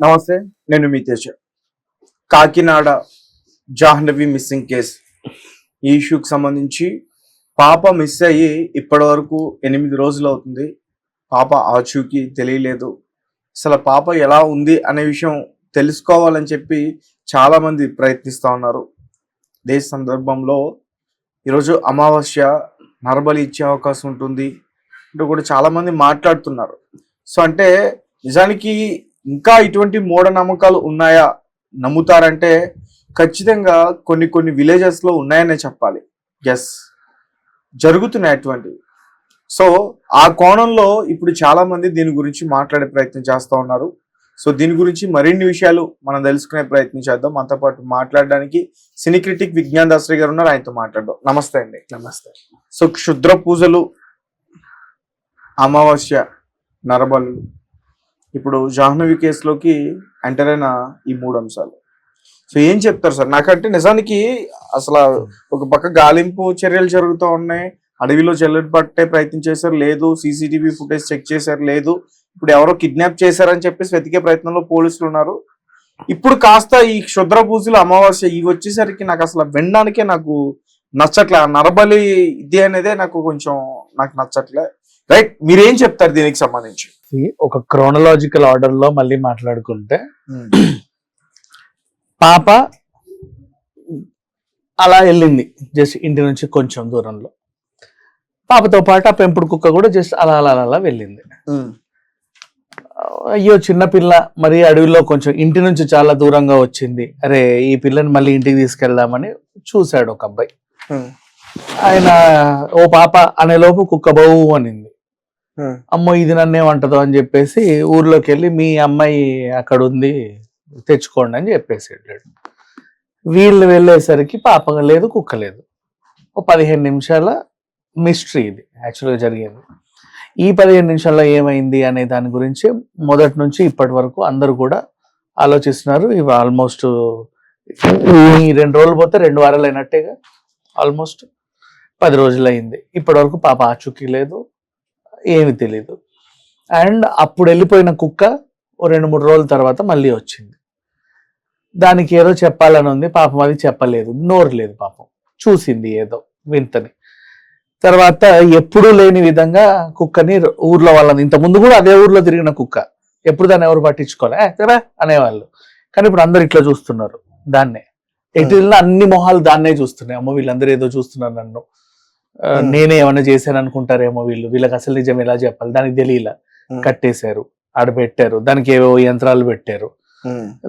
నమస్తే, నేను మీ Teja. Kakinada Jahnavi missing case ఈ ఇష్యూకి సంబంధించి పాప మిస్ అయ్యి ఇప్పటి వరకు 8 రోజులు అవుతుంది. పాప ఆచూకీ తెలియలేదు. అసలు పాప ఎలా ఉంది అనే విషయం తెలుసుకోవాలని చెప్పి చాలామంది ప్రయత్నిస్తూ ఉన్నారు. ఇదే సందర్భంలో ఈరోజు అమావాస్య, నరబలి ఇచ్చే అవకాశం ఉంటుంది అంటూ కూడా చాలామంది మాట్లాడుతున్నారు. సో అంటే నిజానికి ఇంకా ఇటువంటి మూఢనమ్మకాలు ఉన్నాయా, నమ్ముతారంటే ఖచ్చితంగా కొన్ని విలేజెస్లో ఉన్నాయనే చెప్పాలి. ఎస్, జరుగుతున్నాయి అటువంటివి. సో ఆ కోణంలో ఇప్పుడు చాలా మంది దీని గురించి మాట్లాడే ప్రయత్నం చేస్తూ ఉన్నారు. సో దీని గురించి మరిన్ని విషయాలు మనం తెలుసుకునే ప్రయత్నం చేద్దాం. మనతో పాటు మాట్లాడడానికి సినీ క్రిటిక్ విజ్ఞాన్ దాసరి గారు ఉన్నారు, ఆయనతో మాట్లాడదాం. నమస్తే అండి. నమస్తే. సో క్షుద్ర పూజలు, అమావాస్య, నరబలు, ఇప్పుడు జాహ్నవి కేసులోకి ఎంటర్ అయిన ఈ 3 అంశాలు. సో ఏం చెప్తారు సార్? నాకంటే నిజానికి అసలు ఒక పక్క గాలింపు చర్యలు జరుగుతూ ఉన్నాయి, అడవిలో చెల్లెడు పట్టే ప్రయత్నం చేశారు, లేదు సీసీటీవీ ఫుటేజ్ చెక్ చేశారు, లేదు ఇప్పుడు ఎవరో కిడ్నాప్ చేశారని చెప్పేసి వెతికే ప్రయత్నంలో పోలీసులు ఉన్నారు. ఇప్పుడు కాస్త ఈ క్షుద్ర పూజలు, అమావాస్య ఇవి వచ్చేసరికి నాకు అసలు వినడానికే నాకు నచ్చట్లే. నరబలి ఇది అనేదే నాకు నచ్చట్లే. రైట్, మీరేం చెప్తారు దీనికి సంబంధించి? ఒక క్రోనలాజికల్ ఆర్డర్ లో మళ్ళీ మాట్లాడుకుంటే, పాప అలా వెళ్ళింది జస్ట్ ఇంటి నుంచి కొంచెం దూరంలో. పాపతో పాటు ఆ పెంపుడు కుక్క కూడా జస్ట్ అలా అలా అలా వెళ్ళింది. అయ్యో చిన్నపిల్ల, మరి అడవిలో కొంచెం ఇంటి నుంచి చాలా దూరంగా వచ్చింది, అరే ఈ పిల్లని మళ్ళీ ఇంటికి తీసుకెళ్దామని చూశాడు ఒక అబ్బాయి. ఆయన ఓ పాప అనే లోపు కుక్క బౌ అనింది. అమ్మో ఇది నన్నేమంటదో అని చెప్పేసి ఊర్లోకి వెళ్ళి మీ అమ్మాయి అక్కడ ఉంది తెచ్చుకోండి అని చెప్పేసి వెళ్ళాడు. వీళ్ళు వెళ్ళేసరికి పాప లేదు, కుక్క లేదు. ఓ 15 నిమిషాల మిస్టరీ ఇది యాక్చువల్గా జరిగింది. ఈ 15 నిమిషాల్లో ఏమైంది అనే దాని గురించి మొదటి నుంచి ఇప్పటి వరకు అందరూ కూడా ఆలోచిస్తున్నారు. ఇవి ఆల్మోస్ట్ 2 రోజులు పోతే 2 వారాలు అయినట్టేగా, ఆల్మోస్ట్ 10 రోజులు అయింది. ఇప్పటి వరకు పాప ఆచూకీ లేదు, ఏమి తెలీదు. అండ్ అప్పుడు వెళ్ళిపోయిన కుక్క ఓ 2-3 రోజుల తర్వాత మళ్ళీ వచ్చింది. దానికి ఏదో చెప్పాలని ఉంది, పాపం అది చెప్పలేదు, నోరు లేదు పాపం, చూసింది ఏదో వింతని. తర్వాత ఎప్పుడూ లేని విధంగా కుక్కని ఊర్లో వాళ్ళని, ఇంత ముందు కూడా అదే ఊర్లో తిరిగిన కుక్క, ఎప్పుడు దాన్ని ఎవరు పట్టించుకోలే అనేవాళ్ళు. కానీ ఇప్పుడు అందరు ఇట్లా చూస్తున్నారు దాన్నే. ఎటు వెళ్ళినా అన్ని మొహాలు దాన్నే చూస్తున్నాయి. అమ్మో వీళ్ళందరూ ఏదో చూస్తున్నారు నన్ను, నేనే ఏమైనా చేశాను అనుకుంటారేమో వీళ్ళకి అసలు నిజం ఎలా చెప్పాలి, దానికి తెలియలా. కట్టేశారు, ఆడబెట్టారు, దానికి ఏవో యంత్రాలు పెట్టారు,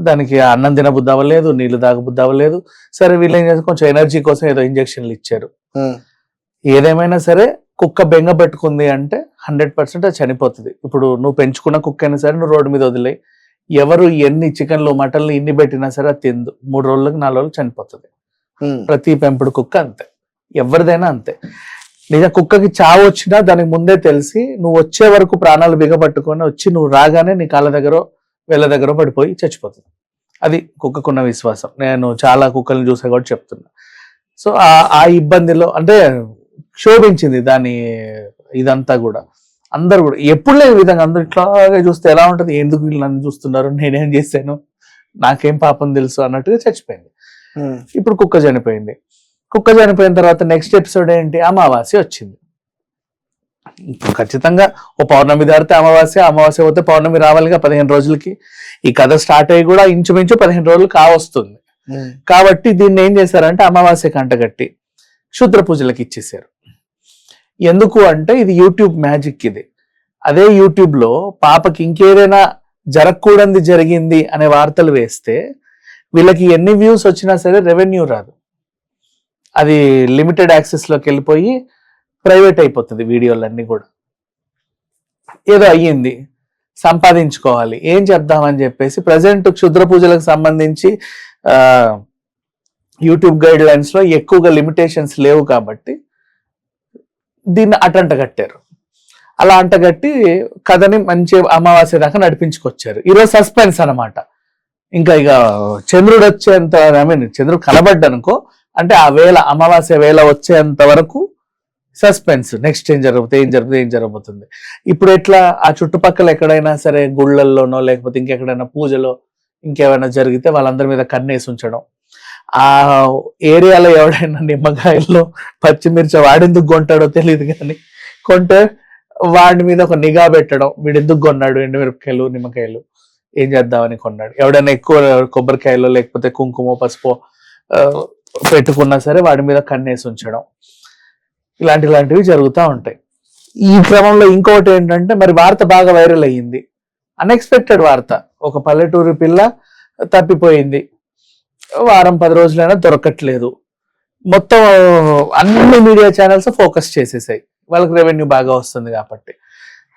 దానికి అన్నం తినబుద్ధి అవ్వలేదు, నీళ్లు తాగబుద్ధి అవ్వలేదు. సరే వీళ్ళు ఏం చేస్తారు, కొంచెం ఎనర్జీ కోసం ఏదో ఇంజక్షన్లు ఇచ్చారు. ఏదేమైనా సరే కుక్క బెంగ పెట్టుకుంది అంటే 100% అది చనిపోతుంది. ఇప్పుడు నువ్వు పెంచుకున్న కుక్క అయినా సరే నువ్వు రోడ్డు మీద వదిలే, ఎవరు ఎన్ని చికెన్లు మటన్లు ఇన్ని పెట్టినా సరే అది తిందు, 3 రోజులకు 4 రోజులు చనిపోతుంది. ప్రతి పెంపుడు కుక్క అంతే, ఎవరిదైనా అంతే. నిజం కుక్కకి చావు వచ్చినా దానికి ముందే తెలిసి నువ్వు వచ్చే వరకు ప్రాణాలు బిగపట్టుకొని వచ్చి నువ్వు రాగానే నీ కాళ్ళ దగ్గర వేళ్ళ దగ్గర పడిపోయి చచ్చిపోతుంది. అది కుక్కకున్న విశ్వాసం. నేను చాలా కుక్కల్ని చూసా కూడా చెప్తున్నా. సో ఆ ఇబ్బందిలో అంటే క్షోభించింది దాని ఇదంతా కూడా. అందరు కూడా ఎప్పుడు లేని విధంగా అందరూ ఇట్లాగే చూస్తే ఎలా ఉంటుంది, ఎందుకు వీళ్ళు నన్ను చూస్తున్నారు, నేనేం చేశాను, నాకేం పాపం తెలుసు అన్నట్టుగా చచ్చిపోయింది. ఇప్పుడు కుక్క చనిపోయింది. కుక్క చనిపోయిన తర్వాత నెక్స్ట్ ఎపిసోడ్ ఏంటి, అమావాస్య వచ్చింది. ఖచ్చితంగా ఓ పౌర్ణమి దారితే అమావాస్య పోతే పౌర్ణమి రావాలిగా 15 రోజులకి. ఈ కథ స్టార్ట్ అయ్యి కూడా ఇంచుమించు 15 రోజులు కావస్తుంది. కాబట్టి దీన్ని ఏం చేశారంటే అమావాస్య కంటగట్టి క్షుద్ర పూజలకు ఇచ్చేసారు. ఎందుకు అంటే ఇది యూట్యూబ్ మ్యాజిక్. ఇది అదే యూట్యూబ్ లో పాపకి ఇంకేదైనా జరగకూడదు జరిగింది అనే వార్తలు వేస్తే వీళ్ళకి ఎన్ని వ్యూస్ వచ్చినా సరే రెవెన్యూ రాదు. అది లిమిటెడ్ యాక్సెస్ లోకి వెళ్ళిపోయి ప్రైవేట్ అయిపోతుంది వీడియోలన్నీ కూడా. ఏదో అయ్యింది, సంపాదించుకోవాలి, ఏం చేద్దామని చెప్పేసి ప్రజెంట్ క్షుద్ర పూజలకు సంబంధించి యూట్యూబ్ గైడ్ లైన్స్ లో ఎక్కువగా లిమిటేషన్స్ లేవు కాబట్టి దీన్ని అటంట కట్టారు. అలా అంటగట్టి కథని మంచి అమావాస్య దాకా నడిపించుకొచ్చారు. ఈరోజు సస్పెన్స్ అనమాట. ఇంకా చంద్రుడు వచ్చేంత, చంద్రుడు కనబడ్డనుకో అంటే ఆ వేళ అమావాస్య వేళ వచ్చేంత వరకు సస్పెన్స్, నెక్స్ట్ ఏం జరగబోతుంది. ఇప్పుడు ఎట్లా ఆ చుట్టుపక్కల ఎక్కడైనా సరే గుళ్ళల్లోనో లేకపోతే ఇంకెక్కడైనా పూజలో ఇంకేమైనా జరిగితే వాళ్ళందరి మీద కన్నేసి ఉంచడం, ఆ ఏరియాలో ఎవడైనా నిమ్మకాయల్లో పచ్చిమిర్చి వాడెందుకు కొంటాడో తెలియదు కానీ కొంటే వాడి మీద ఒక నిఘా పెట్టడం, వీడు ఎందుకు కొన్నాడు ఎండుమిరపకాయలు నిమ్మకాయలు, ఏం చేద్దామని కొన్నాడు, ఎవడైనా ఎక్కువ కొబ్బరికాయలు లేకపోతే కుంకుమ పసుపు పెట్టుకున్నా సరే వాడి మీద కన్నేసి ఉంచడం, ఇలాంటివి జరుగుతూ ఉంటాయి. ఈ క్రమంలో ఇంకోటి ఏంటంటే మరి వార్త బాగా వైరల్ అయ్యింది, అన్ఎక్స్పెక్టెడ్ వార్త. ఒక పల్లెటూరు పిల్ల తప్పిపోయింది, వారం 10 రోజులైనా దొరకట్లేదు. మొత్తం అన్ని మీడియా ఛానల్స్ ఫోకస్ చేసేసాయి, వాళ్ళకి రెవెన్యూ బాగా వస్తుంది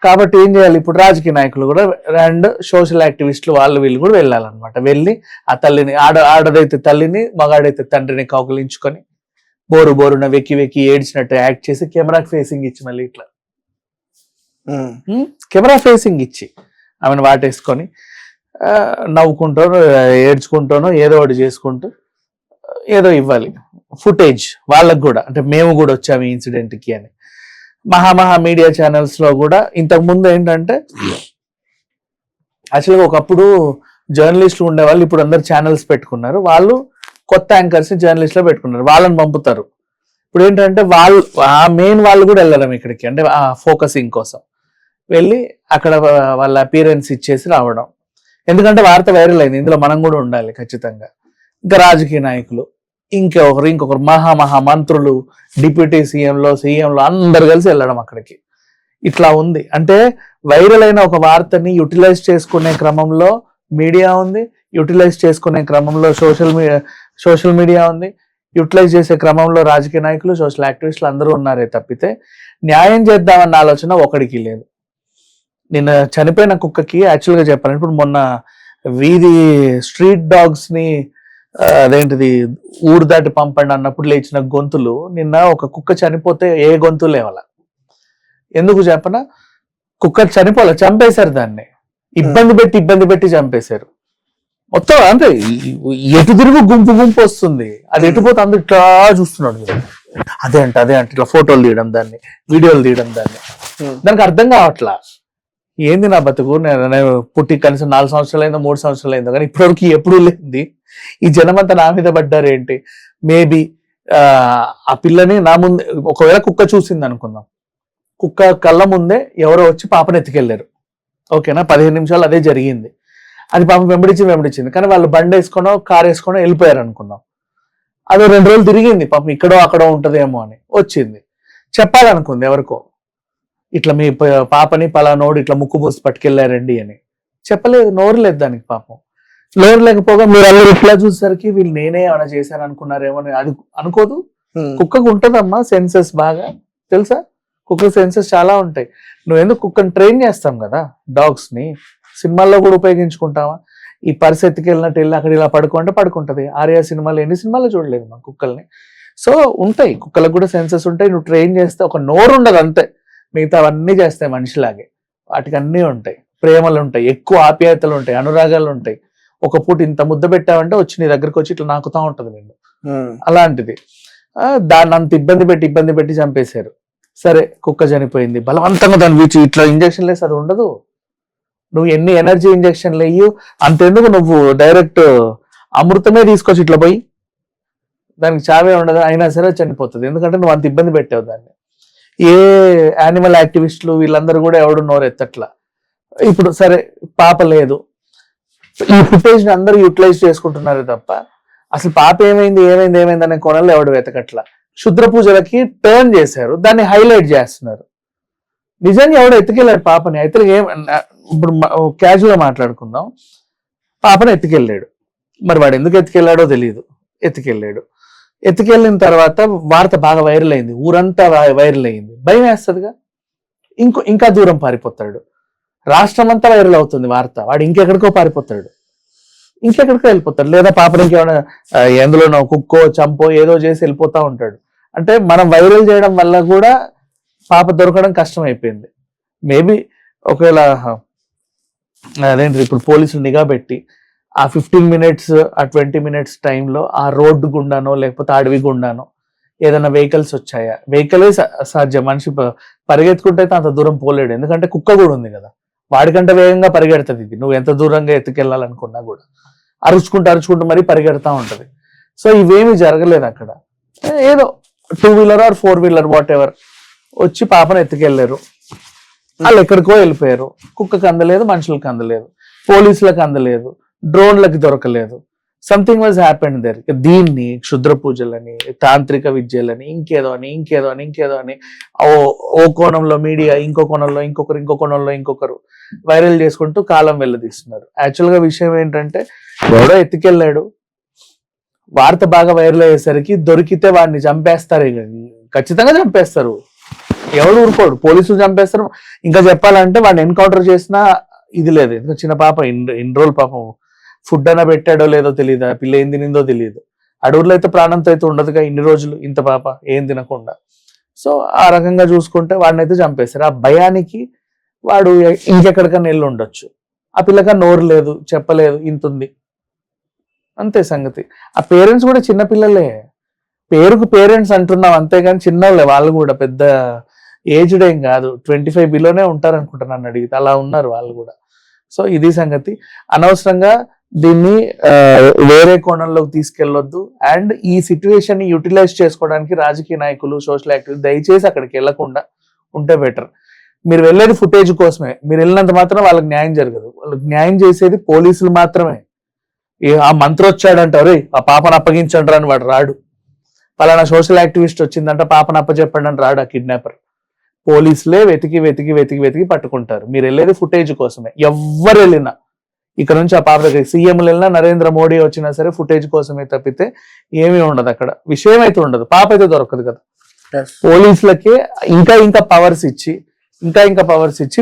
కాబట్టి ఏం చేయాలి, ఇప్పుడు రాజకీయ నాయకులు కూడా అండ్ సోషల్ యాక్టివిస్టులు వీళ్ళు కూడా వెళ్ళాలన్నమాట. వెళ్ళి ఆ తల్లిని ఆడదైతే తల్లిని మగాడైతే తండ్రిని కౌకలించుకొని బోరున వెక్కి ఏడ్చినట్టు యాక్ట్ చేసి కెమెరా ఫేసింగ్ ఇచ్చి మళ్ళీ ఇట్లా కెమెరా ఫేసింగ్ ఇచ్చి ఆమెను వాటేసుకొని నవ్వుకుంటానో ఏడ్చుకుంటానో ఏదో ఒకటి చేసుకుంటూ ఏదో ఇవ్వాలి ఫుటేజ్ వాళ్ళకు కూడా, అంటే మేము కూడా వచ్చాము ఈ ఇన్సిడెంట్కి అని. మహా మీడియా ఛానల్స్ లో కూడా ఇంతకు ముందు ఏంటంటే యాక్చువల్గా ఒకప్పుడు జర్నలిస్టులు ఉండేవాళ్ళు, ఇప్పుడు అందరు ఛానల్స్ పెట్టుకున్నారు, వాళ్ళు కొత్త యాంకర్స్ ని జర్నలిస్ట్ లో పెట్టుకున్నారు, వాళ్ళని పంపుతారు. ఇప్పుడు ఏంటంటే ఆ మెయిన్ వాళ్ళు కూడా వెళ్ళడం ఇక్కడికి, అంటే ఆ ఫోకసింగ్ కోసం వెళ్ళి అక్కడ వాళ్ళ అపీరెన్స్ ఇచ్చేసి రావడం. ఎందుకంటే వార్త వైరల్ అయింది, ఇందులో మనం కూడా ఉండాలి ఖచ్చితంగా. ఇంకా రాజకీయ నాయకులు ఇంకొకరు మహా మంత్రులు, డిప్యూటీ సీఎంలో అందరు కలిసి వెళ్ళడం అక్కడికి. ఇట్లా ఉంది. అంటే వైరల్ అయిన ఒక వార్తని యూటిలైజ్ చేసుకునే క్రమంలో మీడియా ఉంది, యూటిలైజ్ చేసుకునే క్రమంలో సోషల్ మీడియా ఉంది, యూటిలైజ్ చేసే క్రమంలో రాజకీయ నాయకులు, సోషల్ యాక్టివిస్టులు అందరూ ఉన్నారే తప్పితే న్యాయం చేద్దామన్న ఆలోచన ఒకడికి లేదు. నిన్న చనిపోయిన కుక్కకి యాక్చువల్గా చెప్పాను, ఇప్పుడు మొన్న వీధి స్ట్రీట్ డాగ్స్ ని అదేంటిది ఊరు దాటి పంపండి అన్నప్పుడు లేచిన గొంతులు, నిన్న ఒక కుక్క చనిపోతే ఏ గొంతు లేవాల. ఎందుకు చెప్పనా, కుక్క చనిపోలే, చంపేశారు దాన్ని, ఇబ్బంది పెట్టి చంపేశారు మొత్తం. అంటే ఎటు తిరుగు గుంపు వస్తుంది, అది ఎటుపోతే అందరు ఇట్లా చూస్తున్నాడు, అదే అంటే ఇట్లా ఫోటోలు తీయడం దాన్ని, వీడియోలు తీయడం దాన్ని. దానికి అర్థం కావట్లా, ఏంది నా బతుకు, నేను పుట్టి కనీసం 4 సంవత్సరాలైందో 3 సంవత్సరాలైందో కానీ ఇప్పటివరకు ఎప్పుడూ లేనిది ఈ జనమంతా నా మీద పడ్డారు ఏంటి. మేబీ ఆ పిల్లని నా ముందే ఒకవేళ కుక్క చూసింది అనుకుందాం, కుక్క కళ్ళ ముందే ఎవరో వచ్చి పాపను ఎత్తుకెళ్ళారు, ఓకేనా, 15 నిమిషాలు అదే జరిగింది. అది పాపం వెంబడించింది కానీ వాళ్ళు బండి వేసుకోనో కారు వేసుకోనో వెళ్ళిపోయారు అనుకుందాం. అదో 2 రోజులు తిరిగింది, పాపం ఇక్కడో అక్కడో ఉంటదేమో అని వచ్చింది, చెప్పాలనుకుంది ఎవరికో, ఇట్లా మీ పాపని పలానోడు ఇట్లా ముక్కు మూసి పట్టుకెళ్ళారండి అని. చెప్పలేదు, నోరు లేదు దానికి, పాపం నోరు లేకపోగా మీరు అందరూ ఇట్లా చూసేసరికి వీళ్ళు నేనే ఏమైనా చేశాను అనుకున్నారేమో అని అది అనుకోదు. కుక్కకు ఉంటదమ్మా సెన్సెస్ బాగా, తెలుసా, కుక్క సెన్సెస్ చాలా ఉంటాయి. నువ్వెందుకు కుక్కని ట్రైన్ చేస్తాం కదా, డాగ్స్ ని సినిమాల్లో కూడా ఉపయోగించుకుంటావా, ఈ పరిస్థితికి వెళ్ళినట్టు వెళ్ళి అక్కడ ఇలా పడుకుంటే పడుకుంటది. ఆర్యా సినిమాలు ఎన్ని సినిమాల్లో చూడలేదు మా కుక్కల్ని. సో ఉంటాయి, కుక్కలకు కూడా సెన్సెస్ ఉంటాయి. నువ్వు ట్రైన్ చేస్తే ఒక నోరు ఉండదు అంతే, మిగతా అవన్నీ చేస్తాయి మనిషిలాగే, వాటికి అన్నీ ఉంటాయి, ప్రేమలు ఉంటాయి, ఎక్కువ ఆప్యాయతలు ఉంటాయి, అనురాగాలు ఉంటాయి. ఒక పూట ఇంత ముద్ద పెట్టావంటే వచ్చి నీ దగ్గరకు వచ్చి ఇట్లా నాకుతా ఉంటది నేను. అలాంటిది దాన్ని అంత ఇబ్బంది పెట్టి చంపేశారు. సరే కుక్క చనిపోయింది, బలవంతంగా దాన్ని వీచి ఇట్లా ఇంజక్షన్ లేసి అది ఉండదు. నువ్వు ఎన్ని ఎనర్జీ ఇంజక్షన్లు వేయు, అంతెందుకు నువ్వు డైరెక్ట్ అమృతమే తీసుకొచ్చి ఇట్లా పోయి దానికి చావే ఉండదు, అయినా సరే చనిపోతుంది. ఎందుకంటే నువ్వు అంత ఇబ్బంది పెట్టావు దాన్ని. ఏ యానిమల్ యాక్టివిస్టులు వీళ్ళందరూ కూడా ఎవడు నోరు ఎత్తట్లా. ఇప్పుడు సరే పాప లేదు, ఈ ఫుటేజ్ ని అందరూ యూటిలైజ్ చేసుకుంటున్నారు తప్ప అసలు పాప ఏమైంది అనే కొనల్లో ఎవడు వెతకట్లా. క్షుద్ర పూజలకి టర్న్ చేశారు, దాన్ని హైలైట్ చేస్తున్నారు. నిజంగా ఎవడో ఎత్తుకెళ్ళాడు పాపని, అయితే ఇప్పుడు క్యాజువల్ గా మాట్లాడుకుందాం, పాపను ఎత్తుకెళ్ళాడు, మరి వాడు ఎందుకు ఎత్తుకెళ్ళాడో తెలియదు, ఎత్తుకెళ్ళిన తర్వాత వార్త బాగా వైరల్ అయింది, ఊరంతా వైరల్ అయింది, భయం వేస్తుందిగా, ఇంకా దూరం పారిపోతాడు, రాష్ట్రం అంతా వైరల్ అవుతుంది వార్త, వాడు ఇంకెక్కడికో పారిపోతాడు, ఇంకెక్కడికో వెళ్ళిపోతాడు, లేదా పాపని ఇంకేమైనా ఎందులోనో కుక్కో చంపో ఏదో చేసి వెళ్ళిపోతా ఉంటాడు. అంటే మనం వైరల్ చేయడం వల్ల కూడా పాప దొరకడం కష్టం అయిపోయింది. మేబీ ఒకవేళ అదేంటి ఇప్పుడు పోలీసులు నిఘా పెట్టి ఆ 15 minutes ఆ 20 minutes టైంలో ఆ రోడ్డు గుండానో లేకపోతే అడవి గుండానో ఏదైనా వెహికల్స్ వచ్చాయా, వెహికలే సాధ్యం. మనిషి పరిగెత్తుకుంటే అయితే అంత దూరం పోలేడు, ఎందుకంటే కుక్క కూడా ఉంది కదా, వాడికంటే వేగంగా పరిగెడుతుంది ఇది. నువ్వు ఎంత దూరంగా ఎత్తుకెళ్ళాలనుకున్నా కూడా అరుచుకుంటూ మరీ పరిగెడతా ఉంటది. సో ఇవేమి జరగలేదు అక్కడ. ఏదో 2 wheeler are 4 wheeler what ever వచ్చి పాపను ఎత్తుకెళ్లారు. వాళ్ళు ఎక్కడికో వెళ్ళిపోయారు. కుక్కకి అందలేదు, మనుషులకు అందలేదు, పోలీసులకు అందలేదు, డ్రోన్లకి దొరకలేదు. Something was happened there. దీన్ని క్షుద్ర పూజలని, తాంత్రిక విద్యలని, ఇంకేదో అని ఓ కోణంలో మీడియా, ఇంకో కోణంలో ఇంకొకరు వైరల్ చేసుకుంటూ కాలం వెళ్ళదీస్తున్నారు. యాక్చువల్ గా విషయం ఏంటంటే, ఎవడో ఎత్తుకెళ్ళాడు, వార్త బాగా వైరల్ అయ్యేసరికి దొరికితే వాడిని చంపేస్తారు. ఖచ్చితంగా చంపేస్తారు, ఎవడు ఊరుకోడు, పోలీసులు చంపేస్తారు. ఇంకా చెప్పాలంటే వాడిని ఎన్కౌంటర్ చేసినా ఇది లేదు. ఎందుకంటే చిన్న పాప ఇన్ని రోజులు పాపం ఫుడ్ అయినా పెట్టాడో లేదో తెలియదు, పిల్ల ఏం తినిందో తెలియదు. అడవుల్లో అయితే ప్రాణంతో అయితే ఉండదుగా ఇన్ని రోజులు ఇంత పాప ఏం తినకుండా. సో ఆ రకంగా చూసుకుంటే వాడిని అయితే చంపేస్తారు. ఆ భయానికి వాడు ఇంకెక్కడికన్నా వెళ్ళి ఉండొచ్చు. ఆ పిల్లగా నోరు లేదు, చెప్పలేదు, ఇంతుంది, అంతే సంగతి. ఆ పేరెంట్స్ కూడా చిన్న పిల్లలే, పేరుకు పేరెంట్స్ అంటున్నాం అంతేగాని చిన్నోళ్ళే, వాళ్ళు కూడా పెద్ద ఏజ్డ్ ఏం కాదు, 25 బిలోనే ఉంటారు అనుకుంటా నన్ను అడిగితే, అలా ఉన్నారు వాళ్ళు కూడా. సో ఇది సంగతి. అనవసరంగా దీన్ని వేరే కోణంలోకి తీసుకెళ్లొద్దు. అండ్ ఈ సిచ్యువేషన్ ని యూటిలైజ్ చేసుకోవడానికి రాజకీయ నాయకులు, సోషల్ యాక్టివిస్ట్ దయచేసి అక్కడికి వెళ్లకుండా ఉంటే బెటర్. మీరు వెళ్ళేది ఫుటేజ్ కోసమే, మీరు వెళ్ళినంత మాత్రం వాళ్ళకి న్యాయం జరగదు. వాళ్ళకి న్యాయం చేసేది పోలీసులు మాత్రమే. ఆ మంత్రి వచ్చాడంటారు, ఆ పాపను అప్పగించండి అని వాడు రాడు. పలానా సోషల్ యాక్టివిస్ట్ వచ్చిందంట, పాపను అప్పచెప్పండి అని రాడు ఆ కిడ్నాపర్. పోలీసులే వెతికి పట్టుకుంటారు. మీరు వెళ్ళేది ఫుటేజ్ కోసమే. ఎవ్వరు వెళ్ళినా ఇక్కడ నుంచి ఆ పాప దగ్గర సీఎంలు వెళ్ళినా, నరేంద్ర మోడీ వచ్చినా సరే ఫుటేజ్ కోసమే తప్పితే ఏమీ ఉండదు అక్కడ. విషయం అయితే ఉండదు, పాప అయితే దొరకదు కదా. పోలీసులకే ఇంకా పవర్స్ ఇచ్చి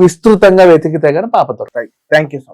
విస్తృతంగా వెతికితే కానీ పాప దొరకదు. Thank you so much.